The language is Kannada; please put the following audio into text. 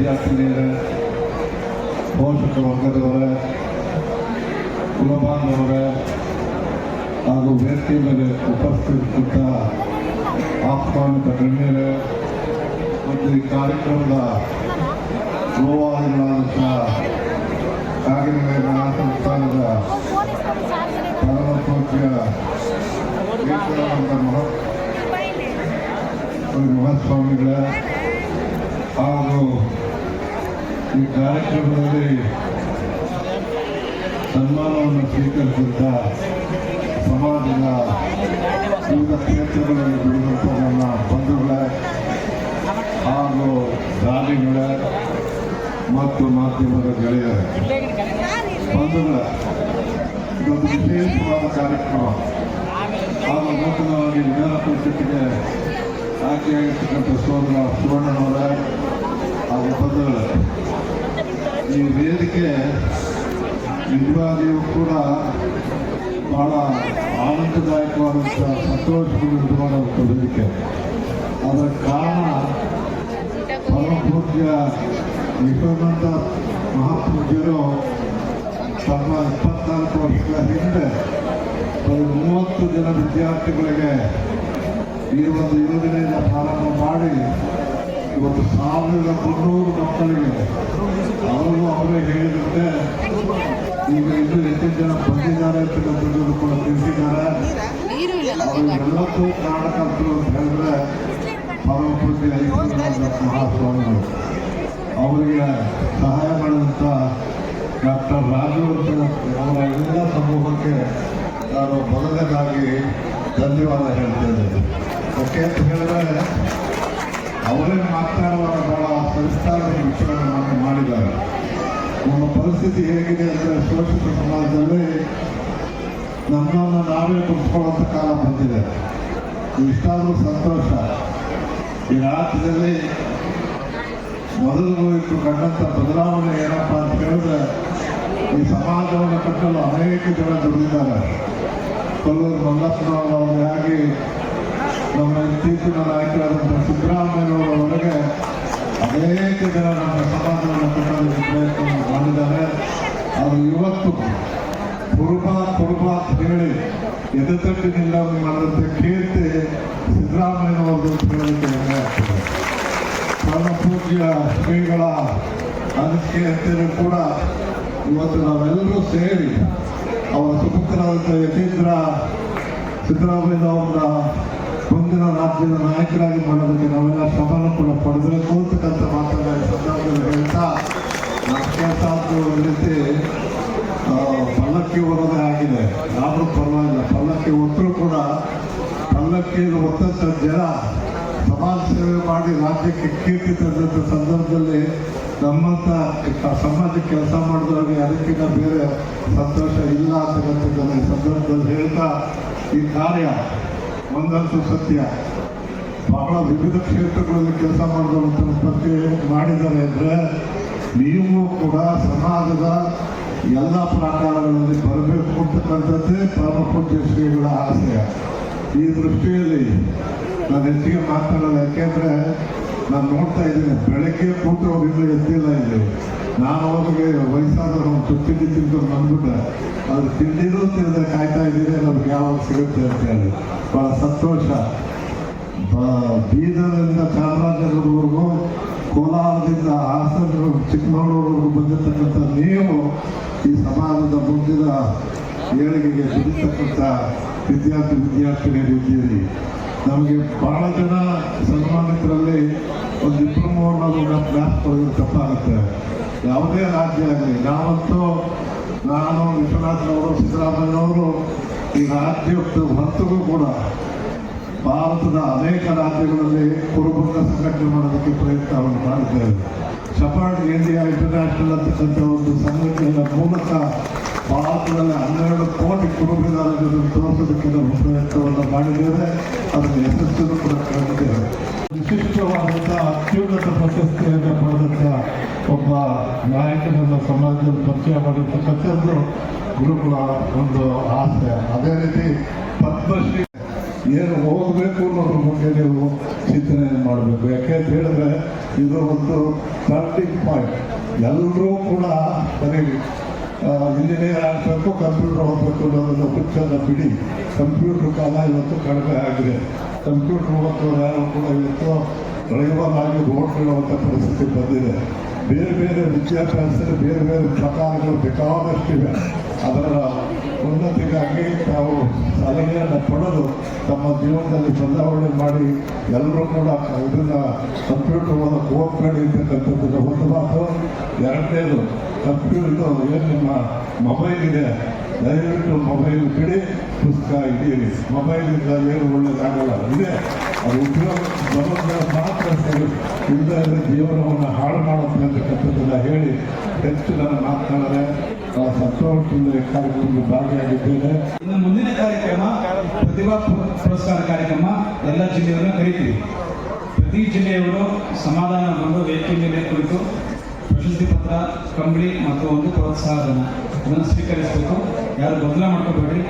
ವಿದ್ಯಾರ್ಥಿನಿಯರೇ, ಪೋಷಕ ವರ್ಗದವರೇ, ಕುಲಬಾಂಧವರೇ ಹಾಗೂ ವೇದಿಕೆ ಮೇಲೆ ಉಪಸ್ಥಿತ ಆಹ್ವಾನಿತ ಗಣ್ಯರೇ ಮತ್ತು ಈ ಕಾರ್ಯಕ್ರಮದ ಗೋವಾಹಿಗಳಾದಂಥ ಕಾಗಿನೆಲೆ ಮಹಾಸಂಸ್ಥಾನದ ಪರಮ ಪೂಜ್ಯ ಮಹಾಸ್ವಾಮಿಗಳೇ ಹಾಗೂ ಈ ಕಾರ್ಯಕ್ರಮದಲ್ಲಿ ಸನ್ಮಾನವನ್ನು ಸ್ವೀಕರಿಸಿದ್ದ ಸಮಾಜದ ವಿವಿಧ ಕ್ಷೇತ್ರಗಳಲ್ಲಿ ದುಡಿದಂಥ ನನ್ನ ಬಂಧುಗಳೇ ಹಾಗೂ ದಾನಿಗಳೇ ಮತ್ತು ಮಾಧ್ಯಮದ ಗೆಳೆಯರೇ, ಬಂಧುಗಳೇ, ಇದೊಂದು ವಿಶೇಷವಾದ ಕಾರ್ಯಕ್ರಮ. ಹಾಗೂ ನೂತನವಾಗಿ ವಿಧಾನ ಪರಿಷತ್ತಿಗೆ ಆಯ್ಕೆಯಾಗಿರ್ತಕ್ಕಂಥ ಸೋದರ ಸುವರ್ಣನವರೇ ಹಾಗೂ ಬಂಧುಗಳೇ, ಈ ವೇದಿಕೆ ನಿಜವಾಗಿಯೂ ಕೂಡ ಬಹಳ ಆನಂದದಾಯಕವಾದಂಥ ಸಂತೋಷದಿಂದ ಮಾಡುವಂಥ ವೇದಿಕೆ. ಅದರ ಕಾರಣ ಪರಮ ಪೂಜ್ಯ ವಿಶ್ವನಾಥ ಮಹಾಪೂಜ್ಯರು ತಮ್ಮ 24 ವರ್ಷಗಳ ಹಿಂದೆ 30 ಜನ ವಿದ್ಯಾರ್ಥಿಗಳಿಗೆ ಈ ಒಂದು ಯೋಜನೆಯನ್ನು ಪ್ರಾರಂಭ ಮಾಡಿ ಇವತ್ತು 1300 ಮಕ್ಕಳಿಗೆ ಅವರು ಅವರೇ ಹೇಳಿದಂತೆ ಈಗ ಇನ್ನೂ ಹೆಚ್ಚಿನ ಜನ ಬಂದಿದ್ದಾರೆ ಅಂತಕ್ಕಂಥದ್ದು ಕೂಡ ತಿಳಿಸಿದ್ದಾರೆ. ಅವರೆಲ್ಲಕ್ಕೂ ಕಾರಣಕರ್ತರು ಅಂತ ಹೇಳಿದ್ರೆ ಪರಮ ಪೂಜ್ಯ ಮಹಾಸ್ವಾಮಿಗಳು. ಅವರಿಗೆ ಸಹಾಯ ಮಾಡಿದಂಥ ಡಾಕ್ಟರ್ ರಾಜವರ್ಧನ್ ಅವರ ಎಲ್ಲ ಸಮೂಹಕ್ಕೆ ನಾನು ಮೊದಲನೇದಾಗಿ ಧನ್ಯವಾದ ಹೇಳ್ತೇನೆ. ಯಾಕೆ ಅಂತ ಹೇಳಿದ್ರೆ ಅವರೇ ಮಾತನಾಡುವಾಗ ಬಹಳ ಸವಿಸ್ತಾರದ ವಿಚಾರಗಳನ್ನು ಮಾಡಿದ್ದಾರೆ. ನಮ್ಮ ಪರಿಸ್ಥಿತಿ ಹೇಗಿದೆ ಅಂದರೆ ಶೋಷಿತ ಸಮಾಜದಲ್ಲಿ ನಮ್ಮನ್ನು ನಾವೇ ಕುತ್ಕೊಳ್ಳುವಂಥ ಕಾಲ ಬಂದಿದೆ. ಇಷ್ಟಾದರೂ ಸಂತೋಷ. ಈ ರಾಜ್ಯದಲ್ಲಿ ಮೊದಲು ಕಂಡಂಥ ಬದಲಾವಣೆ ಏನಪ್ಪ ಅಂತ ಹೇಳಿದ್ರೆ, ಈ ಸಮಾಜವನ್ನು ಕಟ್ಟಲು ಅನೇಕ ಜನ ದುಡಿದಿದ್ದಾರೆ. ಕೊಲ್ಲೂರು ಮಲ್ಲಪ್ಪನವರಾಗಿ ನಮ್ಮ ಇತ್ತೀಚಿನ ನಾಯಕರಾದಂಥ ಸಿದ್ದರಾಮಯ್ಯನವರವರೆಗೆ ಅನೇಕ ಜನ ನಮ್ಮ ಸಮಾಜವನ್ನು ಕಟ್ಟಲು ಪ್ರಯತ್ನ ಮಾಡಿದ್ದಾರೆ. ಅವರು ಇವತ್ತು ಕುರುಬ ಅಂತ ಹೇಳಿ ಎದೆತಟ್ಟಿನಿಂದ ಮಾಡಿದಂಥ ಕೀರ್ತಿ ಸಿದ್ದರಾಮಯ್ಯನವರದು ಅಂತ ಹೇಳಲಿಕ್ಕೆ ಹೆಮ್ಮೆ ಆಗ್ತದೆ. ಪರಮ ಪೂಜ್ಯ ಶ್ರೀಗಳ ಅನಿಸಿಕೆ ಅಂತೇಳಿ ಕೂಡ ಇವತ್ತು ನಾವೆಲ್ಲರೂ ಸೇರಿ ಅವರ ಸುಪುತ್ರರಾದಂಥ ಯತೀಂದ್ರ ಸಿದ್ದರಾಮಯ್ಯನವರ ಮುಂದಿನ ರಾಜ್ಯದ ನಾಯಕರಾಗಿ ಮಾಡೋದಕ್ಕೆ ನಾವೆಲ್ಲ ಶ್ರಮವನ್ನು ಕೂಡ ಪಡೆದಬೇಕು ಅಂತಕ್ಕಂಥ ಮಾತನ್ನ ಸಂದರ್ಭದಲ್ಲಿ ಹೇಳ್ತಾ, ನಮ್ಮ ಸಾಧ್ಯ ಒಂದು ರೀತಿ ಪಲ್ಲಕ್ಕಿ ಹೊರದೇ ಆಗಿದೆ. ಯಾರೂ ಪರವಾಗಿಲ್ಲ, ಪಲ್ಲಕ್ಕಿ ಹೊತ್ತರೂ ಕೂಡ ಪಲ್ಲಕ್ಕಿಯನ್ನು ಹೊತ್ತಂಥ ಜನ ಸಮಾಜ ಸೇವೆ ಮಾಡಿ ರಾಜ್ಯಕ್ಕೆ ಕೀರ್ತಿ ತಂದಂಥ ಸಂದರ್ಭದಲ್ಲಿ ನಮ್ಮಂಥ ಸಮಾಜಕ್ಕೆ ಕೆಲಸ ಮಾಡಿದವರಿಗೆ ಅದಕ್ಕಿಂತ ಬೇರೆ ಸಂತೋಷ ಇಲ್ಲ ಅಂತಕ್ಕಂಥದ್ದನ್ನು ಈ ಸಂದರ್ಭದಲ್ಲಿ ಹೇಳ್ತಾ, ಈ ಕಾರ್ಯ ಒಂದಂತೂ ಸತ್ಯ, ಬಹಳ ವಿವಿಧ ಕ್ಷೇತ್ರಗಳಲ್ಲಿ ಕೆಲಸ ಮಾಡಿದಂಥ ಬಗ್ಗೆ ಮಾಡಿದ್ದಾರೆ ಅಂದರೆ ನೀವು ಕೂಡ ಸಮಾಜದ ಎಲ್ಲ ಪ್ರಾಕಾರಗಳಲ್ಲಿ ಬರಬೇಕು ಅಂತಕ್ಕಂಥದ್ದೇ ಪರಮ ಪೂಜ್ಯ ಶ್ರೀಗಳ ಆಶಯ. ಈ ದೃಷ್ಟಿಯಲ್ಲಿ ನಾನು ಹೆಚ್ಚಿಗೆ ಮಾತನಾಡಲ್ಲ. ಯಾಕೆಂದರೆ ನಾನು ನೋಡ್ತಾ ಇದ್ದೀನಿ, ಬೆಳಗ್ಗೆ ಕೂತು ಇನ್ನೂ ಎದ್ದಿಲ್ಲ ಇಲ್ಲಿ. ನಾನು ಅವ್ರಿಗೆ ವಯಸ್ಸಾದವರು ತುತ್ತಿದ್ದು ತಿಂದು ಬಂದ್ಬಿಟ್ಟೆ, ಅದು ತಿಂದಿರೋ ತಿಂದರೆ ಕಾಯ್ತಾ ಇದ್ದೀನಿ ನಮ್ಗೆ ಯಾವಾಗ ಸಿಗುತ್ತೆ ಅಂತ ಹೇಳಿ. ಭಾಳ ಸಂತೋಷ. ಬೀದರ್ನಿಂದ ಚಾಮರಾಜನಗರವರೆಗೂ, ಕೋಲಾರದಿಂದ ಹಾಸನ, ಚಿಕ್ಕಮಗಳೂರವರೆಗೂ ಬಂದಿರತಕ್ಕಂಥ ನೀವು ಈ ಸಮಾಜದ ಮುಂದಿನ ಏಳಿಗೆಗೆ ದುಡಿತಕ್ಕಂಥ ವಿದ್ಯಾರ್ಥಿನಿಯರಿದ್ದೀರಿ. ನಮಗೆ ಬಹಳ ಜನ ಸನ್ಮಾನಿತರಲ್ಲಿ ಒಂದು 2-3 ಜ್ಞಾಪಕಗಳು ತಪ್ಪಾಗುತ್ತೆ. ಯಾವುದೇ ರಾಜ್ಯ ಆಗಲಿ, ನಾವಂತೂ ನಾನು, ವಿಶ್ವನಾಥನವರು, ಸಿದ್ದರಾಮಯ್ಯನವರು ಈ ರಾಜ್ಯದ ಹೊರತುಗೂ ಕೂಡ ಭಾರತದ ಅನೇಕ ರಾಜ್ಯಗಳಲ್ಲಿ ಕುರುಬಂಗ ಸಂಘಟನೆ ಮಾಡೋದಕ್ಕೆ ಪ್ರಯತ್ನವನ್ನು ಮಾಡಿದ್ದೇವೆ. ಶಫರ್ಡ್ ಇಂಡಿಯಾ ಇಂಟರ್ನ್ಯಾಷನಲ್ ಅಂತಕ್ಕಂಥ ಒಂದು ಸಂಘಟನೆಯ ಮೂಲಕ ಭಾರತದಲ್ಲಿ 12 ಕೋಟಿ ಕುರುಬರಿಗಾರರನ್ನು ತೋರಿಸೋದಕ್ಕೆ ನಾವು ಪ್ರಯತ್ನವನ್ನು ಮಾಡಿದ್ದೇವೆ. ಅದನ್ನು ಯಶಸ್ಸನ್ನು ಕೂಡ ಕಂಡಿದ್ದೇವೆ. ವಿಶಿಷ್ಟವಾದಂಥ ಅತ್ಯುನ್ನತ ಪ್ರಶಸ್ತಿಯನ್ನು ಪಡೆದಂಥ ಒಬ್ಬ ನಾಯಕನನ್ನು ಸಮಾಜದಲ್ಲಿ ಪರಿಚಯ ಮಾಡಿರ್ತಕ್ಕಂಥದ್ದು ಗುರುಗಳ ಒಂದು ಆಸೆ. ಅದೇ ರೀತಿ ಪದ್ಮಶ್ರೀ ಏನು ಓದಬೇಕು ಅನ್ನೋದ್ರ ಬಗ್ಗೆ ನೀವು ಚಿಂತನೆ ಮಾಡಬೇಕು. ಯಾಕೆ ಅಂತ ಹೇಳಿದ್ರೆ ಇದು ಒಂದು ಟರ್ನಿಂಗ್ ಪಾಯಿಂಟ್. ಎಲ್ಲರೂ ಕೂಡ ಬರೀ ಇಂಜಿನಿಯರ್ ಆಗಬೇಕು, ಕಂಪ್ಯೂಟರ್ ಓದಬೇಕು ಅನ್ನೋದನ್ನು ಹುಚ್ಚನ್ನು ಬಿಡಿ. ಕಂಪ್ಯೂಟರ್ ಕಾಲ ಇವತ್ತು ಕಡಿಮೆ ಆಗಿದೆ. ಕಂಪ್ಯೂಟರ್ ಓದೋರು ಯಾರು ಕೂಡ ಇವತ್ತು ಡ್ರೈವರ್ ಆಗಿ ರೋಡ್ಕೊಳ್ಳುವಂಥ ಪರಿಸ್ಥಿತಿ ಬಂದಿದೆ. ಬೇರೆ ಬೇರೆ ವಿದ್ಯಾಭ್ಯಾಸದಲ್ಲಿ ಬೇರೆ ಬೇರೆ ಪ್ರಕಾರಗಳು ಬೇಕಾದಷ್ಟಿವೆ. ಅದರ ಉನ್ನತಿಗಾಗಿ ನಾವು ಸಲಹೆಯನ್ನು ಪಡೆದು ತಮ್ಮ ಜೀವನದಲ್ಲಿ ಬದಲಾವಣೆ ಮಾಡಿ ಎಲ್ಲರೂ ಕೂಡ ಇದನ್ನು ಕಂಪ್ಯೂಟರ್ ಓದಕ್ಕೆ ಹೋಗ್ಬೇಡಿ ಅಂತಕ್ಕಂಥದ್ದು ಒಂದು ಮಾತು. ಎರಡನೇದು, ಕಂಪ್ಯೂಟರ್ ಏನು ನಿಮ್ಮ ಮೊಬೈಲ್ ಇದೆ, ದಯವಿಟ್ಟು ಮೊಬೈಲ್ ಬಿಡಿ, ಪುಸ್ತಕ ಹಿಡಿಯಿರಿ. ಮೊಬೈಲಿಂದ ಏನು ಒಳ್ಳೆಯದಾಗಲ್ಲ. ಇದೆ ಅದು ಉಪಯೋಗ ಬರೋದ್ರ ಮಾತ್ರ ಸರಿ, ಇಲ್ಲದೆ ಜೀವನವನ್ನು ಹಾಳು ಮಾಡುತ್ತೆ ಅಂತಕ್ಕಂಥದ್ದನ್ನು ಹೇಳಿ ಹೆಚ್ಚು ನಾನು ಮಾತನಾಡಿದೆ. ಸಂತೋಷದಿಂದ ಈ ಕಾರ್ಯಕ್ರಮದಲ್ಲಿ ಭಾಗಿಯಾಗಿದ್ದೇನೆ. ಇನ್ನು ಮುಂದಿನ ಕಾರ್ಯಕ್ರಮ ಪ್ರತಿಭಾ ಪುರಸ್ಕಾರ ಕಾರ್ಯಕ್ರಮ ಎಲ್ಲ ಜಿಲ್ಲೆಯವರನ್ನು ಕರೀತೀವಿ. ಪ್ರತಿ ಜಿಲ್ಲೆಯವರು ಸಮಾಧಾನ ಬಂದು ವೇದಿಕೆ ಮೇಲೆ ಕುಳಿತು ಪ್ರಶಸ್ತಿ ಪತ್ರ, ಕಂಬಳಿ ಮತ್ತು ಒಂದು ಪ್ರೋತ್ಸಾಹ ಧನ ಇದನ್ನು ಸ್ವೀಕರಿಸಬೇಕು. ಯಾರು ಗೊಂದಲ ಮಾಡ್ಕೋಬೇಡಿ.